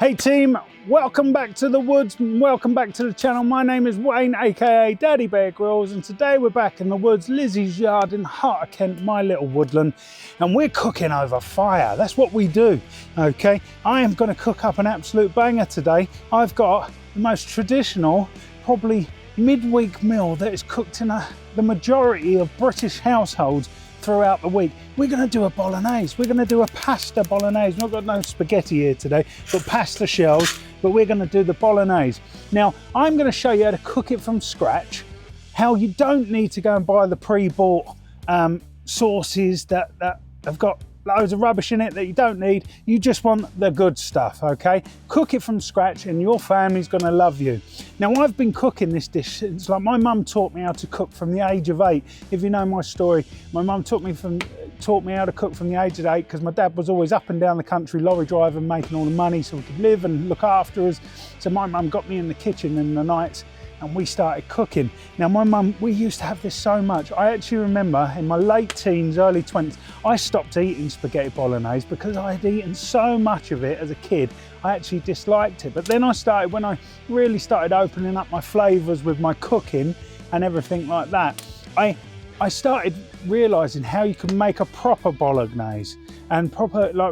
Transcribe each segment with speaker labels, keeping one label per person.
Speaker 1: Hey team, welcome back to the woods, welcome back to the channel. My name is Wayne, aka Daddy Bear Grylls, and today we're back in the woods, Lizzie's yard in the heart of Kent, my little woodland, and we're cooking over fire. That's what we do, okay? I am going to cook up an absolute banger today. I've got the most traditional, probably midweek meal that is cooked in the majority of British households throughout the week. We're going to do a bolognese. We're going to do a pasta bolognese. We've got no spaghetti here today, but pasta shells, but we're going to do the bolognese. Now, I'm going to show you how to cook it from scratch, how you don't need to go and buy the pre-bought sauces that have got loads of rubbish in it that you don't need. You just want the good stuff, okay? Cook it from scratch and your family's gonna love you. Now, I've been cooking this dish, it's like my mum taught me how to cook from the age of 8. If you know my story, my mum taught me how to cook from the age of 8 because my dad was always up and down the country lorry driving, making all the money so we could live and look after us. So my mum got me in the kitchen in the nights and we started cooking. Now my mum, we used to have this so much. I actually remember in my late teens, early 20s, I stopped eating spaghetti bolognese because I had eaten so much of it as a kid. I actually disliked it. But then when I really started opening up my flavors with my cooking and everything like that, I started realizing how you can make a proper bolognese and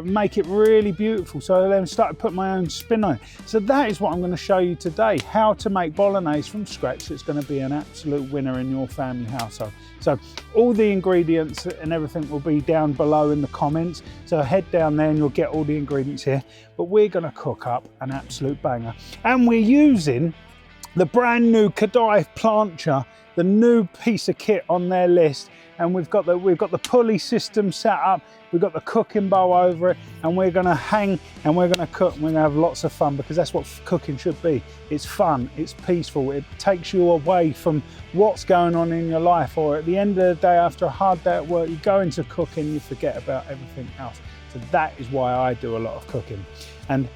Speaker 1: make it really beautiful. So I then started putting my own spin on it. So that is what I'm going to show you today, how to make bolognese from scratch. It's going to be an absolute winner in your family household. So all the ingredients and everything will be down below in the comments. So head down there and you'll get all the ingredients here. But we're going to cook up an absolute banger. And we're using the brand new Kadai plancher, the new piece of kit on their list, and we've got the pulley system set up, we've got the cooking bowl over it, and we're going to hang and we're going to cook and we're going to have lots of fun because that's what cooking should be. It's fun, it's peaceful, it takes you away from what's going on in your life, or at the end of the day after a hard day at work you go into cooking, you forget about everything else. So that is why I do a lot of cooking. And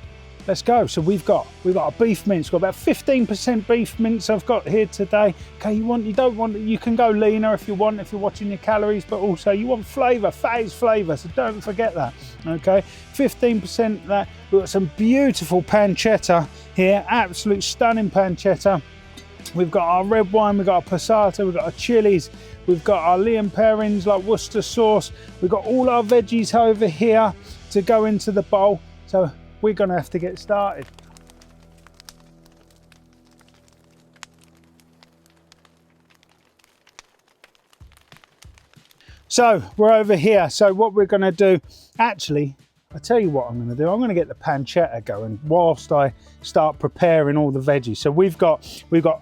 Speaker 1: let's go. So we've got a beef mince. We've got about 15% beef mince I've got here today. Okay, you can go leaner if you want, if you're watching your calories, but also you want flavour. Fat is flavour, so don't forget that. Okay, 15% of that. We've got some beautiful pancetta here, absolute stunning pancetta. We've got our red wine, we've got our passata, we've got our chilies, we've got our Liam pairings like Worcester sauce. We've got all our veggies over here to go into the bowl. So we're going to have to get started. So we're over here. So what we're going to do, actually, I'll tell you what I'm going to do. I'm going to get the pancetta going whilst I start preparing all the veggies. So we've got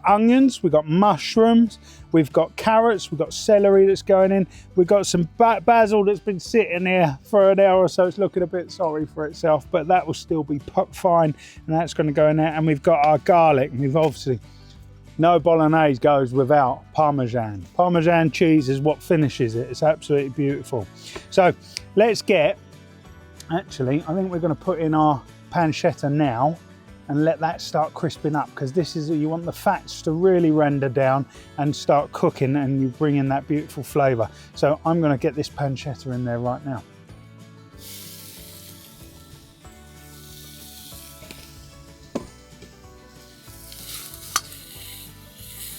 Speaker 1: onions, we've got mushrooms, we've got carrots, we've got celery that's going in. We've got some basil that's been sitting here for an hour or so. It's looking a bit sorry for itself, but that will still be fine. And that's going to go in there. And we've got our garlic. And we've obviously, no bolognese goes without parmesan. Parmesan cheese is what finishes it. It's absolutely beautiful. So let's get, actually, I think we're going to put in our pancetta now and let that start crisping up, because this is, you want the fats to really render down and start cooking and you bring in that beautiful flavour. So I'm going to get this pancetta in there right now.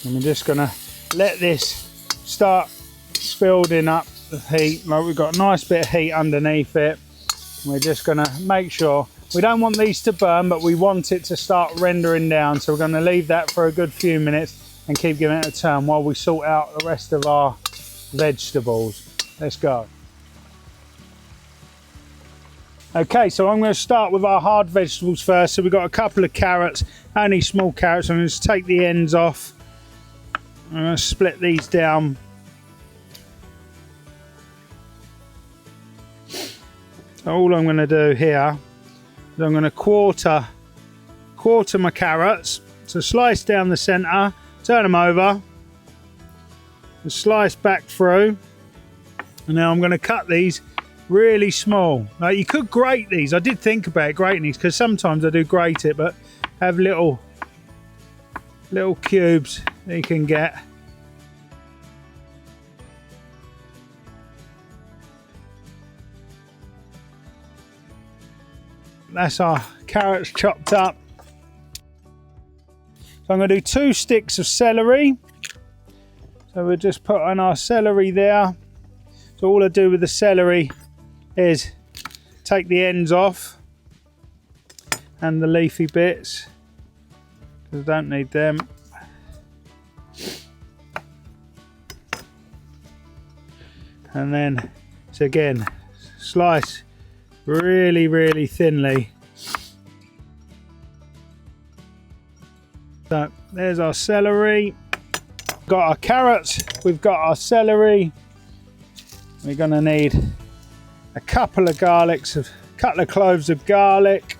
Speaker 1: And we're just going to let this start building up the heat. Like, we've got a nice bit of heat underneath it. We're just going to make sure, we don't want these to burn, but we want it to start rendering down. So we're going to leave that for a good few minutes and keep giving it a turn while we sort out the rest of our vegetables. Let's go. Okay, so I'm going to start with our hard vegetables first. So we've got a couple of carrots, only small carrots. I'm going to take the ends off. I'm going to split these down. All I'm going to do here is I'm going to quarter my carrots. So slice down the centre, turn them over, and slice back through. And now I'm going to cut these really small. Now you could grate these. I did think about grating these because sometimes I do grate it, but have little cubes that you can get. that's our carrots chopped up. So I'm going to do 2 sticks of celery. So we'll just put on our celery there. So all I do with the celery is take the ends off and the leafy bits, because I don't need them. And then, so again, slice really, really thinly. So there's our celery. Got our carrots, we've got our celery. We're going to need a couple of cloves of garlic.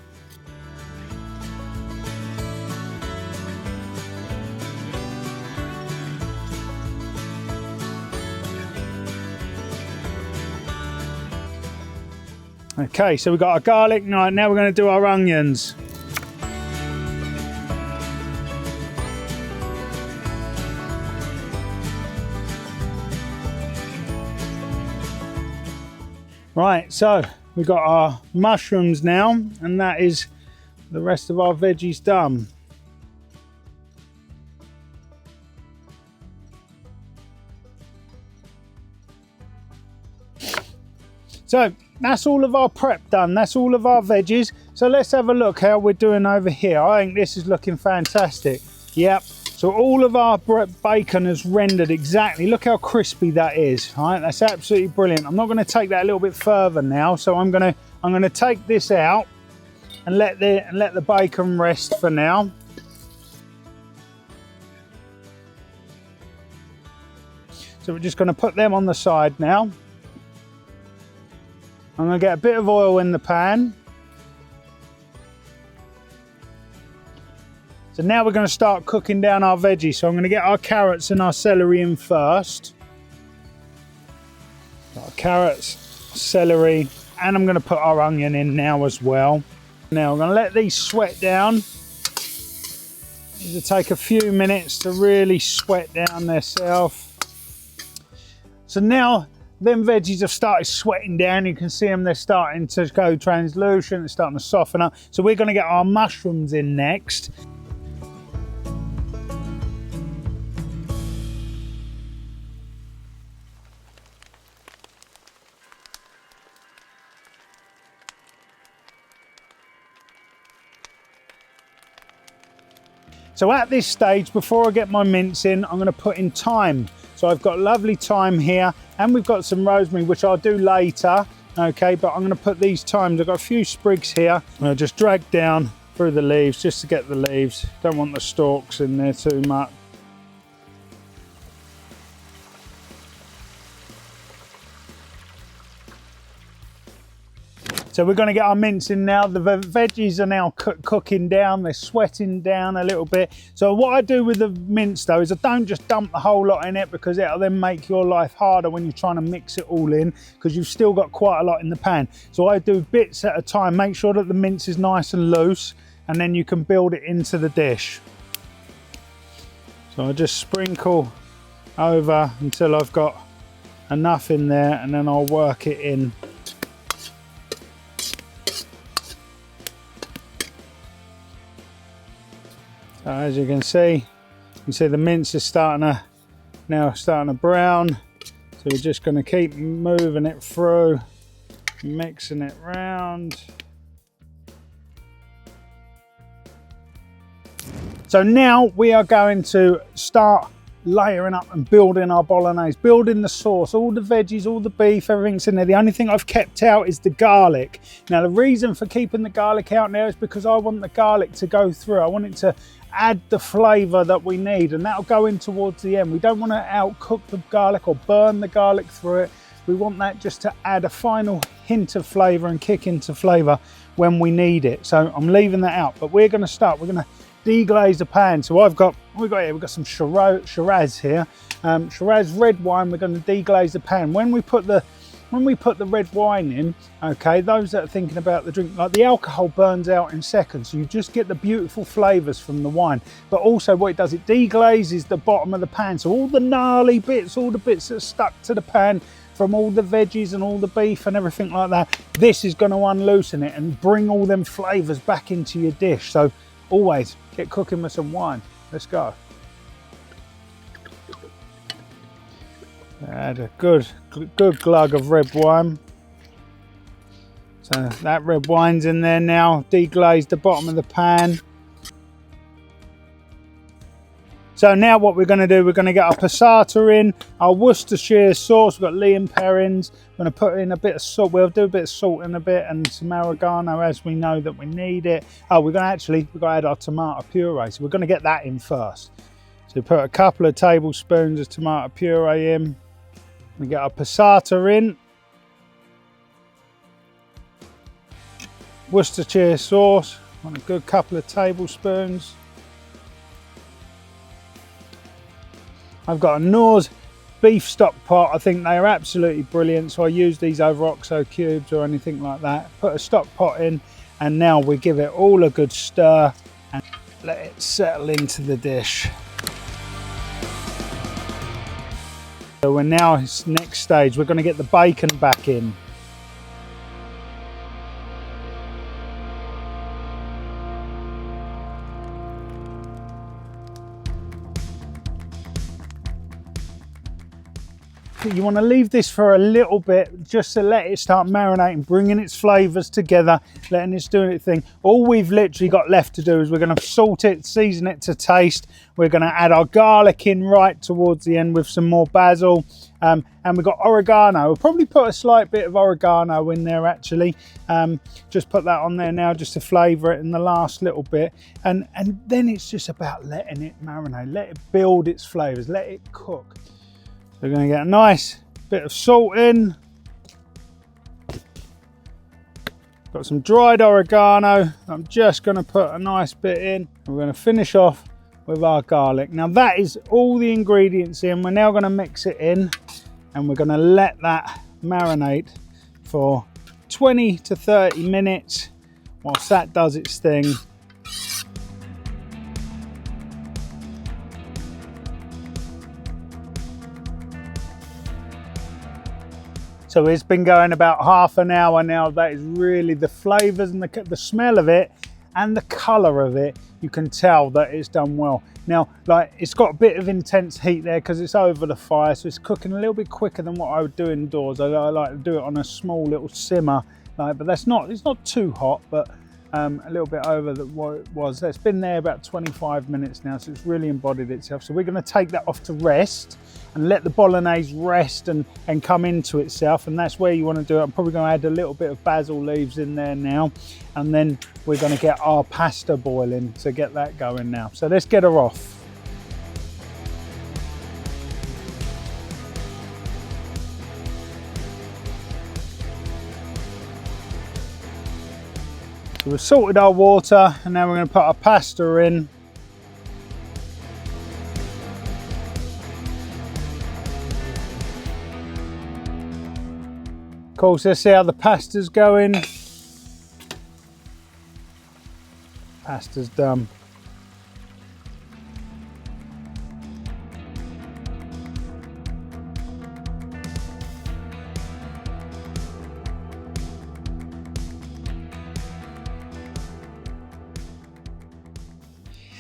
Speaker 1: Okay, so we've got our garlic. Now we're going to do our onions. Right, so we've got our mushrooms now, and that is the rest of our veggies done. So that's all of our prep done. That's all of our veggies. So let's have a look how we're doing over here. I think this is looking fantastic. Yep. So all of our bacon is rendered exactly. Look how crispy that is. All right, that's absolutely brilliant. I'm not going to take that a little bit further now. So I'm going to take this out and let the bacon rest for now. So we're just going to put them on the side now. I'm going to get a bit of oil in the pan. So now we're going to start cooking down our veggies. So I'm going to get our carrots and our celery in first. Our carrots, celery, and I'm going to put our onion in now as well. Now I'm going to let these sweat down. These will take a few minutes to really sweat down themselves. So now them veggies have started sweating down. You can see them, they're starting to go translucent, they're starting to soften up. So we're going to get our mushrooms in next. So at this stage, before I get my mince in, I'm going to put in thyme. So I've got lovely thyme here, and we've got some rosemary, which I'll do later. Okay, but I'm going to put these thymes. I've got a few sprigs here. I'll just drag down through the leaves just to get the leaves. Don't want the stalks in there too much. So we're going to get our mince in now. The veggies are now cooking down. They're sweating down a little bit. So what I do with the mince though is I don't just dump the whole lot in it, because it'll then make your life harder when you're trying to mix it all in, because you've still got quite a lot in the pan. So I do bits at a time. Make sure that the mince is nice and loose, and then you can build it into the dish. So I just sprinkle over until I've got enough in there, and then I'll work it in. So as you can see the mince is now starting to brown. So we're just going to keep moving it through, mixing it round. So now we are going to start layering up and building our bolognese, building the sauce, all the veggies, all the beef, everything's in there. The only thing I've kept out is the garlic. Now the reason for keeping the garlic out now is because I want the garlic to go through. I want it to add the flavour that we need, and that'll go in towards the end. We don't want to outcook the garlic or burn the garlic through it. We want that just to add a final hint of flavour and kick into flavour when we need it. So I'm leaving that out, but we're going to deglaze the pan. So we've got some Shiraz here, Shiraz red wine. We're going to deglaze the pan. When we put the red wine in, okay, those that are thinking about the drink, like the alcohol burns out in seconds, so you just get the beautiful flavours from the wine. But also what it does, it deglazes the bottom of the pan, so all the gnarly bits, all the bits that are stuck to the pan, from all the veggies and all the beef and everything like that. This is going to unloosen it and bring all them flavours back into your dish. So always get cooking with some wine. Let's go. Add a good glug of red wine. So that red wine's in there now, deglazed the bottom of the pan. So now what we're going to do, we're going to get our passata in, our Worcestershire sauce. We've got Lea & Perrins. We're going to put in a bit of salt. We'll do a bit of salt in a bit and some oregano as we know that we need it. Oh, we've got to add our tomato puree. So we're going to get that in first. So put a couple of tablespoons of tomato puree in. We get our passata in. Worcestershire sauce, on a good couple of tablespoons. I've got a Knorr's beef stock pot. I think they are absolutely brilliant, so I use these over OXO cubes or anything like that. Put a stock pot in, and now we give it all a good stir and let it settle into the dish. So we're now, next stage, we're going to get the bacon back in. You want to leave this for a little bit just to let it start marinating, bringing its flavours together, letting it do its thing. All we've literally got left to do is we're going to salt it, season it to taste. We're going to add our garlic in right towards the end with some more basil. And we've got oregano. We'll probably put a slight bit of oregano in there actually. Just put that on there now just to flavour it in the last little bit. And then it's just about letting it marinate, let it build its flavours, let it cook. We're going to get a nice bit of salt in. Got some dried oregano. I'm just going to put a nice bit in. We're going to finish off with our garlic. Now that is all the ingredients in. We're now going to mix it in and we're going to let that marinate for 20 to 30 minutes whilst that does its thing. So it's been going about half an hour now. That is really the flavours and the smell of it and the colour of it. You can tell that it's done well. Now, like it's got a bit of intense heat there because it's over the fire, so it's cooking a little bit quicker than what I would do indoors. I like to do it on a small little simmer, but it's not too hot, but a little bit over what it was. It's been there about 25 minutes now, so it's really embodied itself. So we're going to take that off to rest and let the bolognese rest and come into itself, and that's where you want to do it. I'm probably going to add a little bit of basil leaves in there now, and then we're going to get our pasta boiling to get that going now. So let's get her off. So we've salted our water and now we're going to put our pasta in. Of course, let's see how the pasta's going. Pasta's done.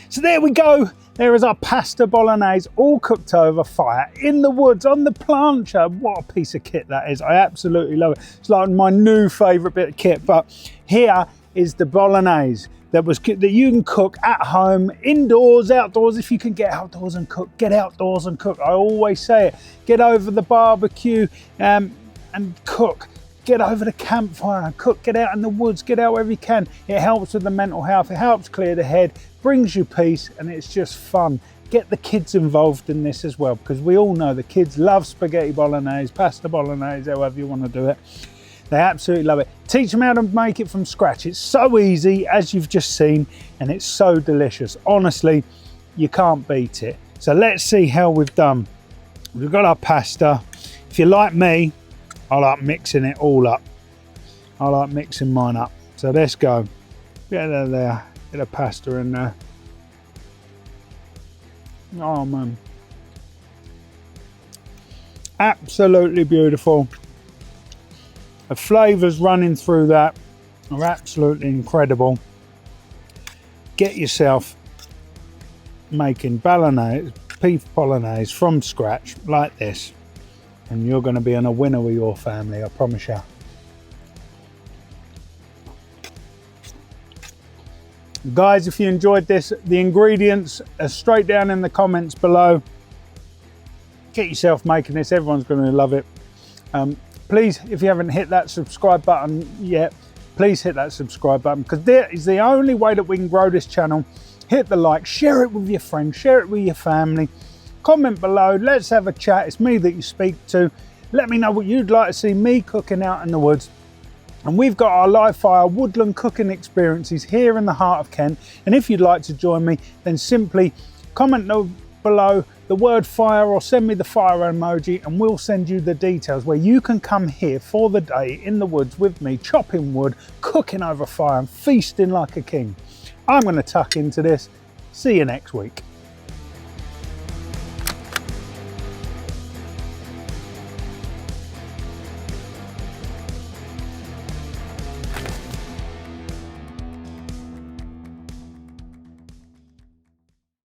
Speaker 1: So there we go. There is our pasta bolognese all cooked over fire in the woods on the plancha. What a piece of kit that is. I absolutely love it. It's like my new favourite bit of kit. But here is the bolognese that you can cook at home, indoors, outdoors. If you can get outdoors and cook, get outdoors and cook. I always say it. Get over the barbecue and cook. Get over the campfire and cook. Get out in the woods. Get out wherever you can. It helps with the mental health. It helps clear the head. Brings you peace, and it's just fun. Get the kids involved in this as well, because we all know the kids love spaghetti bolognese, pasta bolognese, however you want to do it. They absolutely love it. Teach them how to make it from scratch. It's so easy, as you've just seen, and it's so delicious. Honestly, you can't beat it. So let's see how we've done. We've got our pasta. If you're like me, I like mixing it all up. I like mixing mine up. So let's go. Get that there. Get a pasta in there. Oh man. Absolutely beautiful. The flavours running through that are absolutely incredible. Get yourself making Bolognese, beef Bolognese from scratch like this, and you're going to be a winner with your family, I promise you. Guys, if you enjoyed this, the ingredients are straight down in the comments below. Get yourself making this, everyone's going to love it. Please, if you haven't hit that subscribe button yet, please hit that subscribe button, because that is the only way that we can grow this channel. Hit the like, share it with your friends, share it with your family. Comment below, let's have a chat. It's me that you speak to. Let me know what you'd like to see me cooking out in the woods. And we've got our live fire woodland cooking experiences here in the heart of Kent. And if you'd like to join me, then simply comment below the word fire or send me the fire emoji, and we'll send you the details where you can come here for the day in the woods with me, chopping wood, cooking over fire and feasting like a king. I'm going to tuck into this. See you next week.